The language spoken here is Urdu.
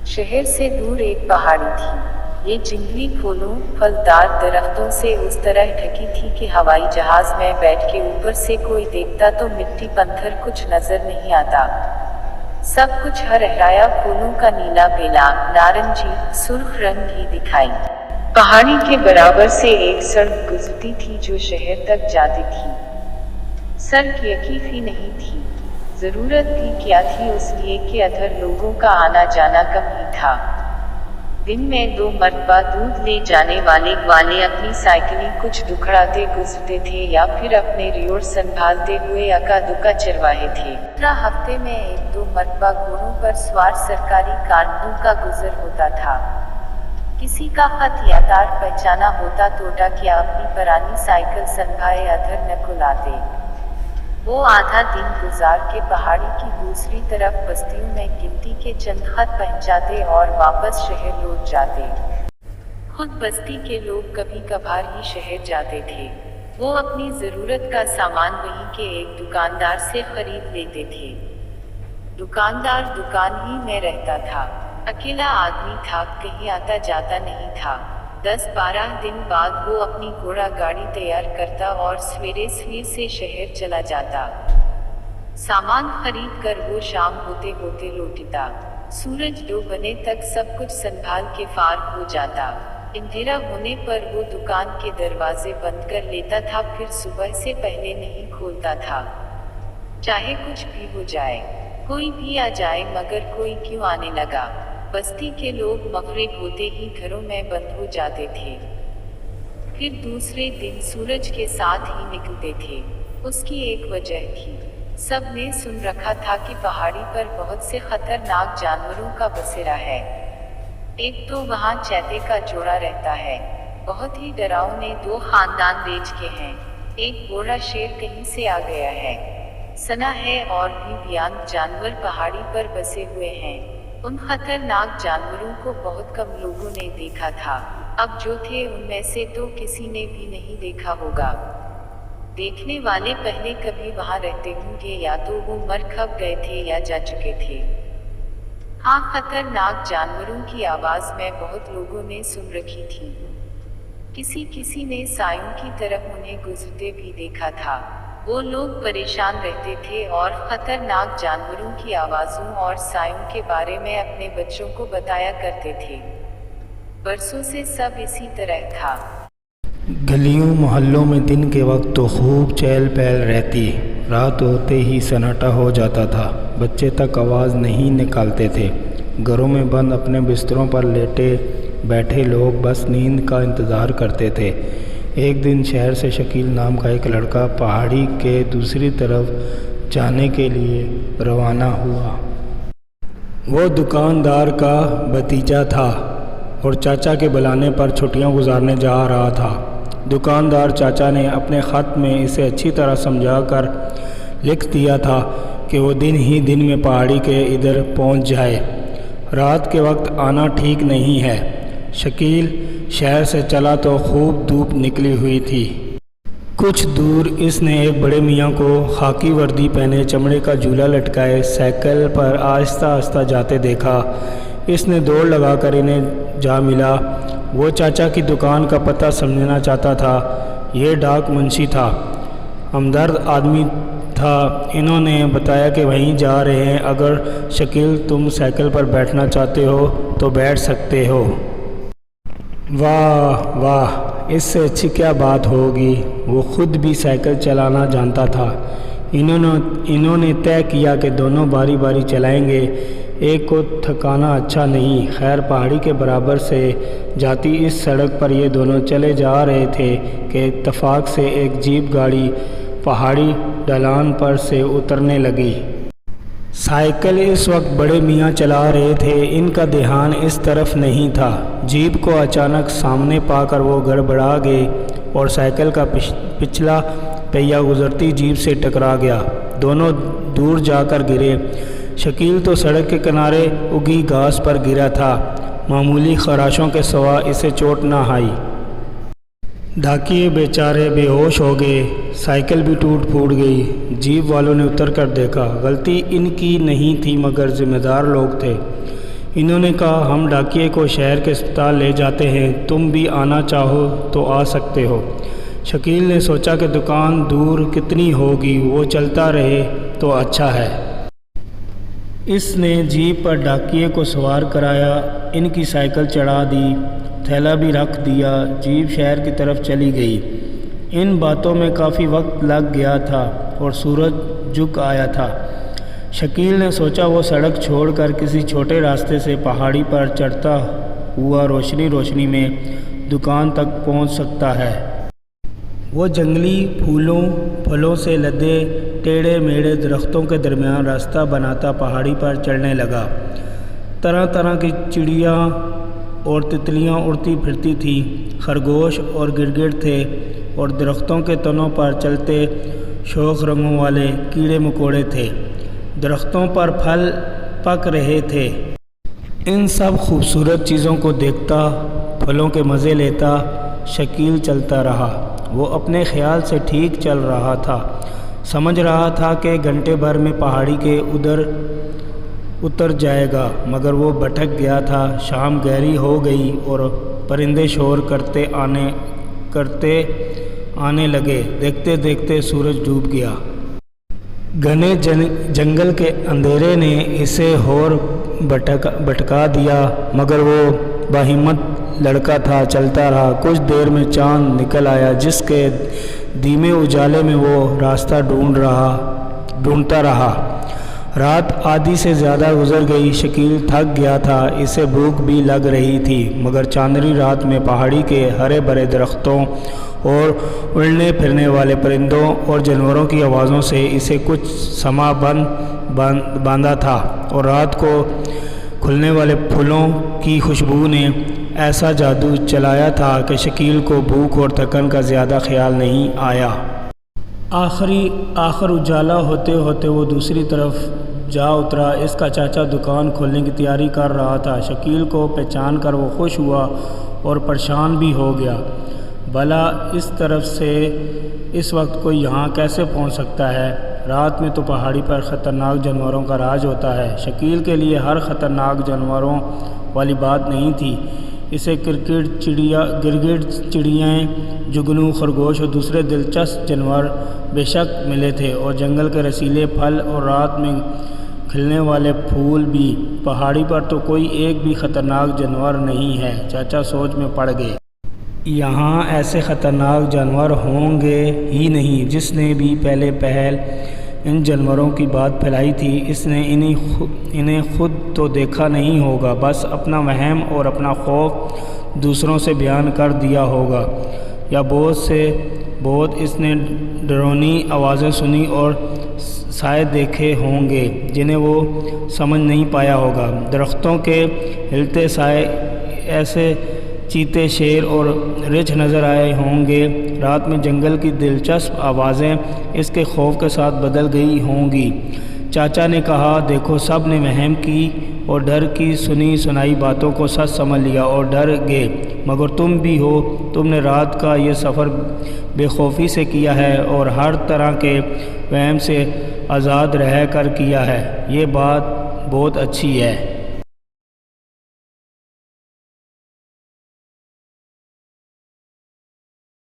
شہر سے دور ایک پہاڑی تھی۔ یہ جنگلی پھولوں، پھلدار درختوں سے اس طرح ڈھکی تھی کہ ہوائی جہاز میں بیٹھ کے اوپر سے کوئی دیکھتا تو مٹی پتھر کچھ نظر نہیں آتا۔ سب کچھ ہرہرایا پھولوں کا نیلا بیلا، نارنجی، سرخ رنگ ہی دکھائی۔ پہاڑی کے برابر سے ایک سڑک گزرتی تھی جو شہر تک جاتی تھی۔ سڑک یقینی نہیں تھی۔ ضرورت بھی کیا تھی اس لیے کہ ادھر لوگوں کا آنا جانا کم ہی تھا۔ دن میں 2 مرتبہ دودھ لے جانے والے اپنی سائیکلیں کچھ دکھڑاتے گزرتے تھے یا پھر اپنے ریوڑ سنبھالتے ہوئے اکا دکا چرواہے تھے۔ ہفتے میں 1-2 مرتبہ گھوڑوں پر سوار سرکاری کارکنوں کا گزر ہوتا تھا۔ کسی کا خط یا تار پہنچانا ہوتا تو ڈاکیا اپنی پرانی سائیکل سنبھالے ادھر نکل آتے۔ وہ آدھا دن گزار کے پہاڑی کی دوسری طرف بستیوں میں گنتی کے چند خط پہنچاتے اور واپس شہر لوٹ جاتے۔ خود بستی کے لوگ کبھی کبھار ہی شہر جاتے تھے۔ وہ اپنی ضرورت کا سامان وہیں کے ایک دکاندار سے خرید لیتے تھے۔ دکاندار دکان ہی میں رہتا تھا۔ اکیلا آدمی تھا، کہیں آتا جاتا نہیں تھا۔ 10-12 دن بعد وہ اپنی گھوڑا گاڑی تیار کرتا اور سویرے سے شہر چلا جاتا۔ سامان خرید کر وہ شام ہوتے ہوتے لوٹتا۔ سورج ڈوبنے تک سب کچھ سنبھال کے فارغ ہو جاتا۔ اندھیرا ہونے پر وہ دکان کے دروازے بند کر لیتا تھا، پھر صبح سے پہلے نہیں کھولتا تھا۔ چاہے کچھ بھی ہو جائے، کوئی بھی آ جائے، مگر کوئی کیوں آنے لگا۔ بستی کے لوگ مغرب ہوتے ہی گھروں میں بند ہو جاتے تھے۔ پھر دوسرے دن سورج کے ساتھ ہی نکلتے تھے۔ اس کی ایک وجہ تھی۔ سب نے سن رکھا تھا کہ پہاڑی پر بہت سے خطرناک جانوروں کا بسیرا ہے۔ ایک تو وہاں چیتے کا جوڑا رہتا ہے، بہت ہی ڈراؤنے 2 خاندان بیچ کے ہیں۔ ایک بوڑھا شیر کہیں سے آ گیا ہے، سنا ہے، اور بھی بیان جانور پہاڑی پر بسے ہوئے ہیں۔ ان خطرناک جانوروں کو بہت کم لوگوں نے دیکھا تھا، اب جو تھے ان میں سے تو کسی نے بھی نہیں دیکھا ہوگا۔ دیکھنے والے پہلے کبھی وہاں رہتے ہوں گے، یا تو وہ مر کھپ گئے تھے یا جا چکے تھے۔ ہاں، خطرناک جانوروں کی آواز میں بہت لوگوں نے سن رکھی تھی۔ کسی نے سایوں کی طرف انہیں گزرتے بھی دیکھا تھا۔ وہ لوگ پریشان رہتے تھے اور خطرناک جانوروں کی آوازوں اور سایوں کے بارے میں اپنے بچوں کو بتایا کرتے تھے۔ برسوں سے سب اسی طرح تھا۔ گلیوں محلوں میں دن کے وقت تو خوب چہل پہل رہتی، رات ہوتے ہی سناٹا ہو جاتا تھا۔ بچے تک آواز نہیں نکالتے تھے۔ گھروں میں بند اپنے بستروں پر لیٹے بیٹھے لوگ بس نیند کا انتظار کرتے تھے۔ ایک دن شہر سے شکیل نام کا ایک لڑکا پہاڑی کے دوسری طرف جانے کے لیے روانہ ہوا۔ وہ دکاندار کا بھتیجا تھا اور چاچا کے بلانے پر چھٹیاں گزارنے جا رہا تھا۔ دکاندار چاچا نے اپنے خط میں اسے اچھی طرح سمجھا کر لکھ دیا تھا کہ وہ دن ہی دن میں پہاڑی کے ادھر پہنچ جائے۔ رات کے وقت آنا ٹھیک نہیں ہے۔ شکیل شہر سے چلا تو خوب دھوپ نکلی ہوئی تھی۔ کچھ دور اس نے ایک بڑے میاں کو خاکی وردی پہنے چمڑے کا جھولا لٹکائے سائیکل پر آہستہ آہستہ جاتے دیکھا۔ اس نے دوڑ لگا کر انہیں جا ملا۔ وہ چاچا کی دکان کا پتہ سمجھنا چاہتا تھا۔ یہ ڈاک منشی تھا، ہمدرد آدمی تھا۔ انہوں نے بتایا کہ وہیں جا رہے ہیں، اگر شکیل تم سائیکل پر بیٹھنا چاہتے ہو تو بیٹھ سکتے ہو۔ واہ واہ، اس سے اچھی کیا بات ہوگی۔ وہ خود بھی سائیکل چلانا جانتا تھا۔ انہوں نے طے کیا کہ دونوں باری باری چلائیں گے، ایک کو تھکانا اچھا نہیں۔ خیر، پہاڑی کے برابر سے جاتی اس سڑک پر یہ دونوں چلے جا رہے تھے کہ اتفاق سے ایک جیپ گاڑی پہاڑی ڈھلان پر سے اترنے لگی۔ سائیکل اس وقت بڑے میاں چلا رہے تھے، ان کا دھیان اس طرف نہیں تھا۔ جیپ کو اچانک سامنے پا کر وہ گڑبڑا گئے اور سائیکل کا پچھلا پہیہ گزرتی جیپ سے ٹکرا گیا۔ دونوں دور جا کر گرے۔ شکیل تو سڑک کے کنارے اگی گھاس پر گرا تھا، معمولی خراشوں کے سوا اسے چوٹ نہ آئی۔ ڈاکیے بیچارے بے ہوش ہو گئے، سائیکل بھی ٹوٹ پھوٹ گئی۔ جیپ والوں نے اتر کر دیکھا، غلطی ان کی نہیں تھی مگر ذمہ دار لوگ تھے۔ انہوں نے کہا ہم ڈاکیے کو شہر کے اسپتال لے جاتے ہیں، تم بھی آنا چاہو تو آ سکتے ہو۔ شکیل نے سوچا کہ دکان دور کتنی ہوگی، وہ چلتا رہے تو اچھا ہے۔ اس نے جیپ پر ڈاکیے کو سوار کرایا، ان کی سائیکل چڑھا دی، تھیلا بھی رکھ دیا، جیپ شہر کی طرف چلی گئی۔ ان باتوں میں کافی وقت لگ گیا تھا اور سورج جھک آیا تھا۔ شکیل نے سوچا وہ سڑک چھوڑ کر کسی چھوٹے راستے سے پہاڑی پر چڑھتا ہوا روشنی میں دکان تک پہنچ سکتا ہے۔ وہ جنگلی پھلوں سے لدے ٹیڑھے میڑھے درختوں کے درمیان راستہ بناتا پہاڑی پر چڑھنے لگا۔ طرح طرح کی چڑیاں اور تتلیاں اڑتی پھرتی تھیں، خرگوش اور گرگٹ تھے اور درختوں کے تنوں پر چلتے شوخ رنگوں والے کیڑے مکوڑے تھے۔ درختوں پر پھل پک رہے تھے۔ ان سب خوبصورت چیزوں کو دیکھتا، پھلوں کے مزے لیتا شکیل چلتا رہا۔ وہ اپنے خیال سے ٹھیک چل رہا تھا، سمجھ رہا تھا کہ گھنٹے بھر میں پہاڑی کے اتر جائے گا، مگر وہ بھٹک گیا تھا۔ شام گہری ہو گئی اور پرندے شور کرتے آنے لگے۔ دیکھتے دیکھتے سورج ڈوب گیا۔ گھنے جنگل کے اندھیرے نے اسے اور بھٹکا دیا، مگر وہ باہمت لڑکا تھا، چلتا رہا۔ کچھ دیر میں چاند نکل آیا، جس کے دھیمے اجالے میں وہ راستہ ڈھونڈتا رہا۔ رات آدھی سے زیادہ گزر گئی، شکیل تھک گیا تھا، اسے بھوک بھی لگ رہی تھی، مگر چاندنی رات میں پہاڑی کے ہرے بھرے درختوں اور اڑنے پھرنے والے پرندوں اور جانوروں کی آوازوں سے اسے کچھ سما باندھا تھا، اور رات کو کھلنے والے پھولوں کی خوشبو نے ایسا جادو چلایا تھا کہ شکیل کو بھوک اور تھکن کا زیادہ خیال نہیں آیا۔ آخر اجالا ہوتے ہوتے وہ دوسری طرف جا اترا۔ اس کا چاچا دکان کھولنے کی تیاری کر رہا تھا۔ شکیل کو پہچان کر وہ خوش ہوا اور پریشان بھی ہو گیا۔ بھلا اس طرف سے اس وقت کوئی یہاں کیسے پہنچ سکتا ہے؟ رات میں تو پہاڑی پر خطرناک جانوروں کا راج ہوتا ہے۔ شکیل کے لیے ہر خطرناک جانوروں والی بات نہیں تھی۔ اسے گرگٹ چڑیاں، جگنو، خرگوش اور دوسرے دلچسپ جانور بے شک ملے تھے، اور جنگل کے رسیلے پھل اور رات میں کھلنے والے پھول بھی۔ پہاڑی پر تو کوئی ایک بھی خطرناک جانور نہیں ہے۔ چاچا سوچ میں پڑ گئے۔ یہاں ایسے خطرناک جانور ہوں گے ہی نہیں۔ جس نے بھی پہل ان جانوروں کی بات پھیلائی تھی، اس نے انہیں خود تو دیکھا نہیں ہوگا، بس اپنا وہم اور اپنا خوف دوسروں سے بیان کر دیا ہوگا، یا بہت اس نے ڈرونی آوازیں سنی اور سائے دیکھے ہوں گے جنہیں وہ سمجھ نہیں پایا ہوگا۔ درختوں کے ہلتے سائے ایسے چیتے، شیر اور رچھ نظر آئے ہوں گے۔ رات میں جنگل کی دلچسپ آوازیں اس کے خوف کے ساتھ بدل گئی ہوں گی۔ چاچا نے کہا، دیکھو سب نے وہم کی اور ڈر کی سنائی باتوں کو سچ سمجھ لیا اور ڈر گئے، مگر تم بھی ہو، تم نے رات کا یہ سفر بے خوفی سے کیا ہے اور ہر طرح کے وہم سے آزاد رہ کر کیا ہے۔ یہ بات بہت اچھی ہے۔